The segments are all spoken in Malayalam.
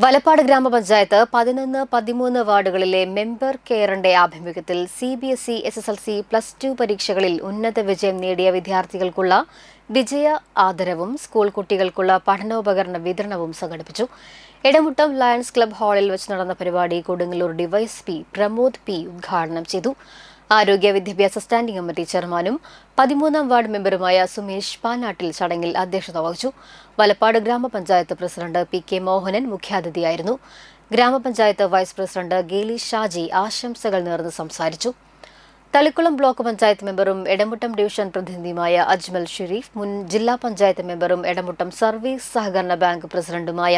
വലപ്പാട് ഗ്രാമപഞ്ചായത്ത് 11, 13 വാർഡുകളിലെ മെമ്പർ കെയറിന്റെ ആഭിമുഖ്യത്തിൽ CBSE SSLC +2 പരീക്ഷകളിൽ ഉന്നത വിജയം നേടിയ വിദ്യാർത്ഥികൾക്കുള്ള വിജയ ആദരവും സ്കൂൾ കുട്ടികൾക്കുള്ള പഠനോപകരണ വിതരണവും സംഘടിപ്പിച്ചു. എടമുട്ടം ലയൺസ് ക്ലബ് ഹാളിൽ വെച്ച് നടന്ന പരിപാടി കൊടുങ്ങല്ലൂർ ഡിവൈഎസ്പി പ്രമോദ് P ഉദ്ഘാടനം ചെയ്തു. ആരോഗ്യ വിദ്യാഭ്യാസ സ്റ്റാൻഡിംഗ് കമ്മിറ്റി ചെയർമാനും 13ാം വാർഡ് മെമ്പറുമായ സുമേഷ് പാനാട്ടിൽ ചടങ്ങിൽ അധ്യക്ഷത വഹിച്ചു. വലപ്പാട് ഗ്രാമപഞ്ചായത്ത് പ്രസിഡന്റ് PK മോഹനൻ മുഖ്യാതിഥിയായിരുന്നു. ഗ്രാമപഞ്ചായത്ത് വൈസ് പ്രസിഡന്റ് ഗേലി ഷാജി ആശംസകൾ നേർന്ന് സംസാരിച്ചു. തളിക്കുളം ബ്ലോക്ക് പഞ്ചായത്ത് മെമ്പറും എടമുട്ടം ഡിവിഷൻ പ്രതിനിധിയുമായ അജ്മൽ ഷെരീഫ്, മുൻ ജില്ലാ പഞ്ചായത്ത് മെമ്പറും എടമുട്ടം സർവീസ് സഹകരണ ബാങ്ക് പ്രസിഡന്റുമായ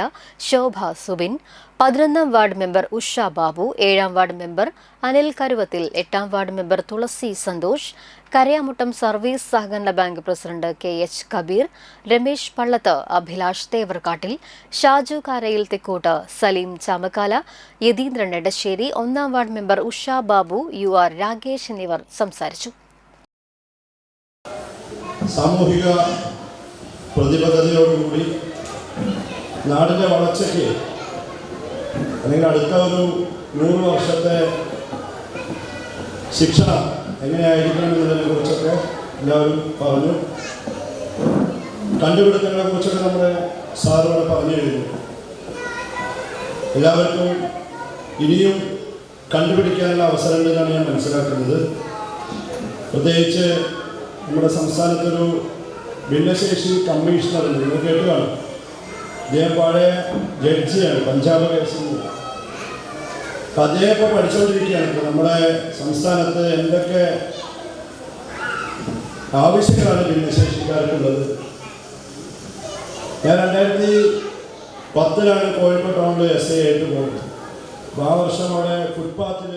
ശോഭ സുബിൻ, 11ാം വാർഡ് മെമ്പർ ഉഷ ബാബു, 7ാം വാർഡ് മെമ്പർ അനിൽ കരുവത്തിൽ, 8ാം ward member Thulasi Santhosh, Karayamuttam service സഹകരണ bank president KH Kabeer, Ramesh Pallath, Abhilash Thevarkattil, Shaju Karayil Thekkott, Saleem Chamakkala, Yatheendran Edassery, 1ാം ward member Usha Babu, UR Ragesh എന്നിവർ സംസാരിച്ചു. സാമൂഹിക പ്രതിബദ്ധതയോടുകൂടി നാടിന്റെ വളർച്ചയ്ക്ക് അല്ലെങ്കിൽ അടുത്ത ഒരു 100 വർഷത്തെ ശിക്ഷണം എങ്ങനെയായിരിക്കണം എന്നതിനെ കുറിച്ചൊക്കെ എല്ലാവരും പറഞ്ഞു. കണ്ടുപിടുത്തങ്ങളെ കുറിച്ചൊക്കെ നമ്മുടെ സാറുകൾ പറഞ്ഞു കഴിഞ്ഞു. എല്ലാവർക്കും ഇനിയും കണ്ടുപിടിക്കാനുള്ള അവസരമുണ്ടെന്നാണ് ഞാൻ മനസ്സിലാക്കുന്നത്. പ്രത്യേകിച്ച് നമ്മുടെ സംസ്ഥാനത്തൊരു ഭിന്നശേഷി കമ്മീഷണർ ഉണ്ട്, നിങ്ങൾ കേട്ട് കാണും. അദ്ദേഹം പഴയ ജഡ്ജിയാണ്, പഞ്ചാബ് കേസിൽ. അദ്ദേഹം ഇപ്പോൾ പഠിച്ചുകൊണ്ടിരിക്കുകയാണ് ഇപ്പോൾ നമ്മുടെ സംസ്ഥാനത്ത് എന്തൊക്കെ ആവശ്യങ്ങളാണ് ഭിന്നശേഷിക്കാർക്കുള്ളത്. ഞാൻ 2010 കോഴിക്കോട് ടൗണിൽ SI ആയിട്ട് പോകുന്നത്. അപ്പോൾ ആ വർഷം അവിടെ ഫുട്പാത്തിൽ